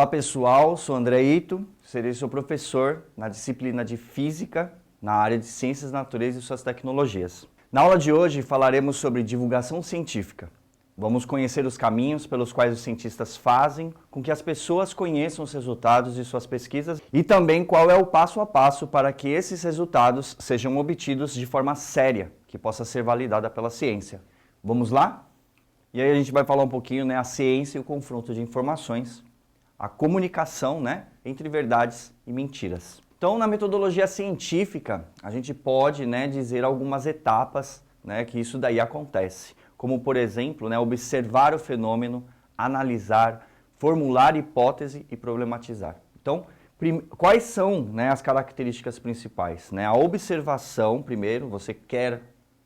Olá pessoal, sou André Ito, serei seu professor na disciplina de Física, na área de Ciências da Natureza e suas tecnologias. Na aula de hoje falaremos sobre divulgação científica. Vamos conhecer os caminhos pelos quais os cientistas fazem com que as pessoas conheçam os resultados de suas pesquisas e também qual é o passo a passo para que esses resultados sejam obtidos de forma séria, que possa ser validada pela ciência. Vamos lá? E aí a gente vai falar um pouquinho, a ciência e o confronto de informações, a comunicação, entre verdades e mentiras. Então, na metodologia científica, a gente pode, dizer algumas etapas, que isso daí acontece. Como, por exemplo, observar o fenômeno, analisar, formular hipótese e problematizar. Então, quais são as características principais? A observação, primeiro, você quer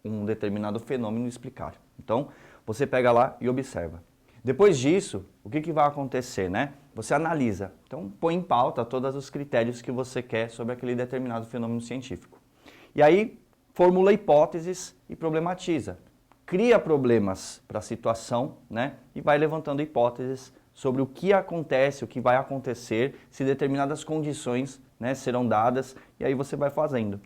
um determinado fenômeno explicar. Então, você pega lá e observa. Depois disso, o que vai acontecer? Você analisa. Então, põe em pauta todos os critérios que você quer sobre aquele determinado fenômeno científico. E aí, formula hipóteses e problematiza. Cria problemas para a situação, e vai levantando hipóteses sobre o que acontece, o que vai acontecer, se determinadas condições serão dadas, e aí você vai fazendo.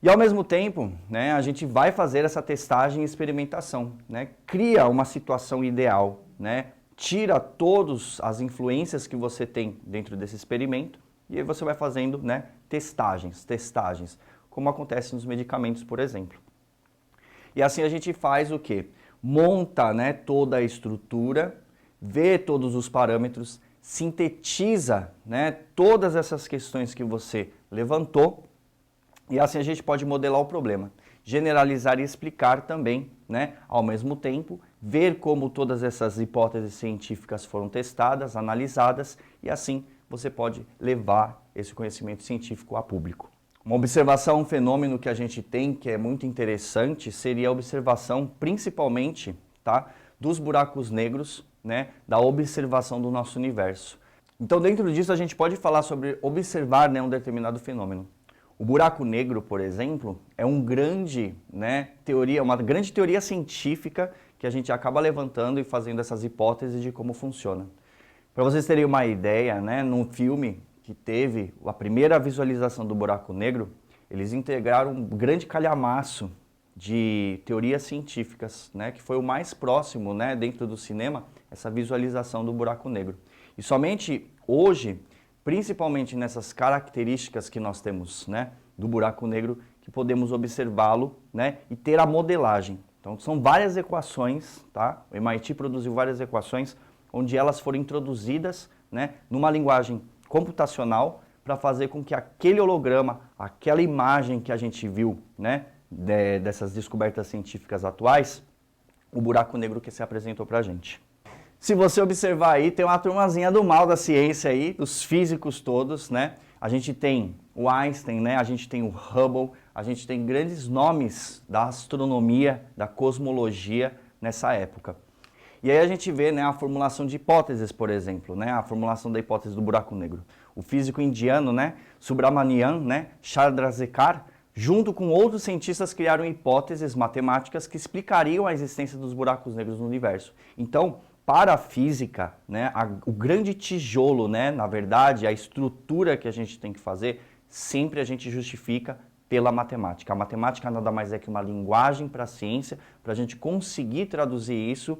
E ao mesmo tempo, a gente vai fazer essa testagem e experimentação, cria uma situação ideal, tira todas as influências que você tem dentro desse experimento e aí você vai fazendo testagens, como acontece nos medicamentos, por exemplo. E assim a gente faz o quê? Monta toda a estrutura, vê todos os parâmetros, sintetiza todas essas questões que você levantou. E assim a gente pode modelar o problema, generalizar e explicar também, ao mesmo tempo, ver como todas essas hipóteses científicas foram testadas, analisadas, e assim você pode levar esse conhecimento científico a público. Uma observação, um fenômeno que a gente tem, que é muito interessante, seria a observação principalmente dos buracos negros, da observação do nosso universo. Então dentro disso a gente pode falar sobre observar um determinado fenômeno. O buraco negro, por exemplo, é uma grande teoria científica que a gente acaba levantando e fazendo essas hipóteses de como funciona. Para vocês terem uma ideia, num filme que teve a primeira visualização do buraco negro, eles integraram um grande calhamaço de teorias científicas, que foi o mais próximo, dentro do cinema, essa visualização do buraco negro. E somente hoje, principalmente nessas características que nós temos do buraco negro, que podemos observá-lo e ter a modelagem. Então são várias equações, o MIT produziu várias equações onde elas foram introduzidas numa linguagem computacional para fazer com que aquele holograma, aquela imagem que a gente viu dessas descobertas científicas atuais, o buraco negro que se apresentou para a gente. Se você observar aí, tem uma turmazinha do mal da ciência aí, dos físicos todos, A gente tem o Einstein, a gente tem o Hubble, a gente tem grandes nomes da astronomia, da cosmologia nessa época. E aí a gente vê a formulação de hipóteses, por exemplo, a formulação da hipótese do buraco negro. O físico indiano, Subramanian, Chandrasekhar, junto com outros cientistas criaram hipóteses matemáticas que explicariam a existência dos buracos negros no universo. Então, para a física, o grande tijolo, na verdade, a estrutura que a gente tem que fazer, sempre a gente justifica pela matemática. A matemática nada mais é que uma linguagem para a ciência, para a gente conseguir traduzir isso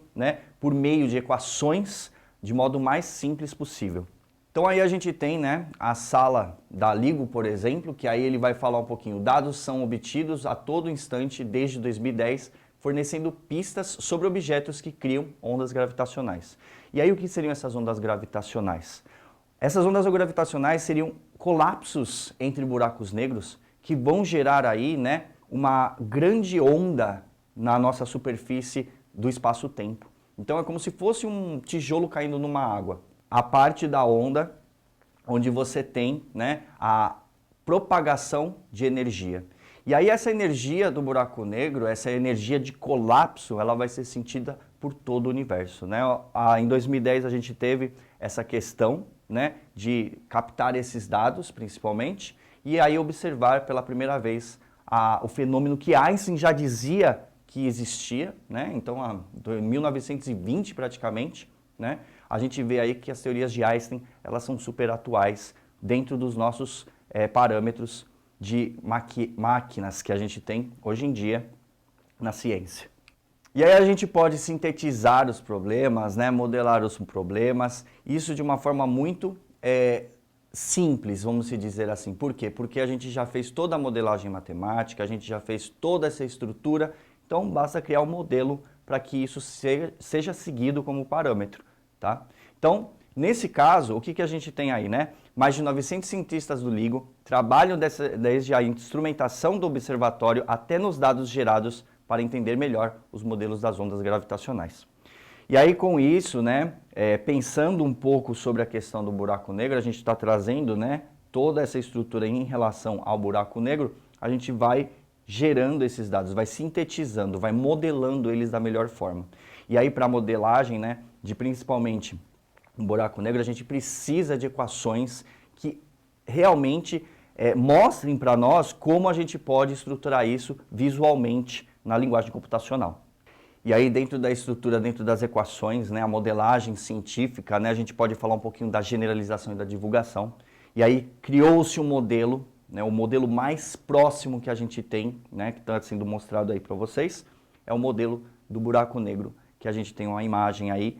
por meio de equações de modo mais simples possível. Então aí a gente tem a sala da LIGO, por exemplo, que aí ele vai falar um pouquinho. Dados são obtidos a todo instante desde 2010, fornecendo pistas sobre objetos que criam ondas gravitacionais. E aí o que seriam essas ondas gravitacionais? Essas ondas gravitacionais seriam colapsos entre buracos negros que vão gerar aí uma grande onda na nossa superfície do espaço-tempo. Então é como se fosse um tijolo caindo numa água. A parte da onda onde você tem a propagação de energia. E aí essa energia do buraco negro, essa energia de colapso, ela vai ser sentida por todo o universo. Em 2010 a gente teve essa questão de captar esses dados, principalmente, e aí observar pela primeira vez o fenômeno que Einstein já dizia que existia, então em 1920 praticamente, a gente vê aí que as teorias de Einstein, elas são super atuais dentro dos nossos parâmetros de máquinas que a gente tem hoje em dia na ciência. E aí a gente pode sintetizar os problemas, né, modelar os problemas, isso de uma forma muito simples, vamos dizer assim. Por quê? Porque a gente já fez toda a modelagem matemática, a gente já fez toda essa estrutura, então basta criar um modelo para que isso seja seguido como parâmetro, tá? Então, nesse caso, o que a gente tem aí, né? Mais de 900 cientistas do LIGO trabalham desde a instrumentação do observatório até nos dados gerados para entender melhor os modelos das ondas gravitacionais. E aí com isso, né, pensando um pouco sobre a questão do buraco negro, a gente está trazendo, né, toda essa estrutura em relação ao buraco negro, a gente vai gerando esses dados, vai sintetizando, vai modelando eles da melhor forma. E aí para a modelagem, né, de principalmente um buraco negro, a gente precisa de equações que realmente mostrem para nós como a gente pode estruturar isso visualmente na linguagem computacional. E aí dentro da estrutura, dentro das equações, né, a modelagem científica, né, a gente pode falar um pouquinho da generalização e da divulgação. E aí criou-se um modelo, né, o modelo mais próximo que a gente tem, né, que está sendo mostrado aí para vocês, é o modelo do buraco negro, que a gente tem uma imagem aí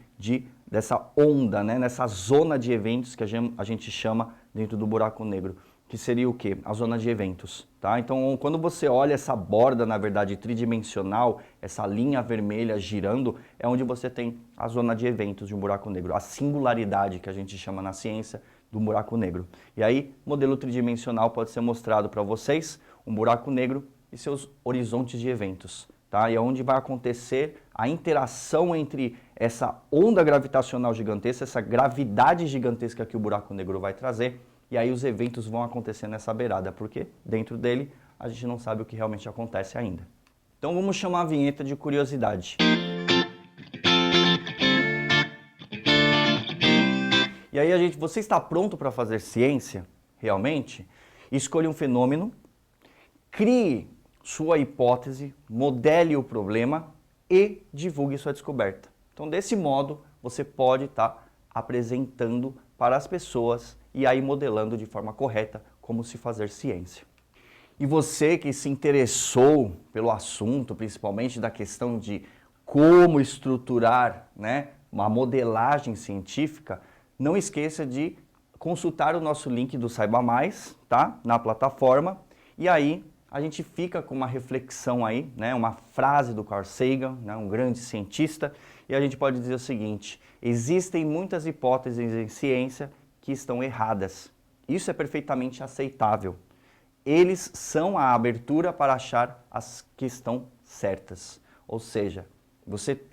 dessa onda, né, nessa zona de eventos que a gente chama dentro do buraco negro, que seria o quê? A zona de eventos, tá? Então, quando você olha essa borda, na verdade, tridimensional, essa linha vermelha girando, é onde você tem a zona de eventos de um buraco negro, a singularidade que a gente chama na ciência do buraco negro. E aí, modelo tridimensional pode ser mostrado para vocês, um buraco negro e seus horizontes de eventos, tá? E é onde vai acontecer a interação entre essa onda gravitacional gigantesca, essa gravidade gigantesca que o buraco negro vai trazer, e aí os eventos vão acontecer nessa beirada, porque dentro dele a gente não sabe o que realmente acontece ainda. Então vamos chamar a vinheta de curiosidade. E aí você está pronto para fazer ciência, realmente? Escolha um fenômeno, crie sua hipótese, modele o problema e divulgue sua descoberta. Então desse modo você pode estar apresentando para as pessoas e aí modelando de forma correta como se fazer ciência. E você que se interessou pelo assunto, principalmente da questão de como estruturar, né, uma modelagem científica, não esqueça de consultar o nosso link do Saiba Mais, tá, na plataforma, e aí a gente fica com uma reflexão aí, né, uma frase do Carl Sagan, né, um grande cientista, e a gente pode dizer o seguinte: existem muitas hipóteses em ciência que estão erradas. Isso é perfeitamente aceitável. Eles são a abertura para achar as que estão certas. Ou seja,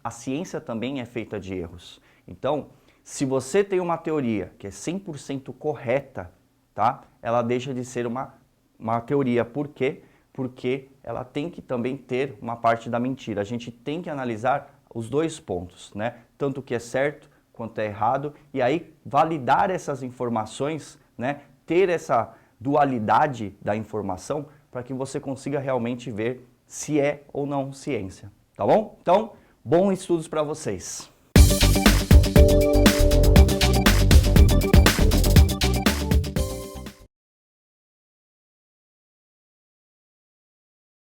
a ciência também é feita de erros. Então, se você tem uma teoria que é 100% correta, tá? Ela deixa de ser uma teoria. Por quê? Porque ela tem que também ter uma parte da mentira. A gente tem que analisar os dois pontos, né? Tanto o que é certo quanto é errado, e aí validar essas informações, né? Ter essa dualidade da informação para que você consiga realmente ver se é ou não ciência, tá bom? Então, bons estudos para vocês!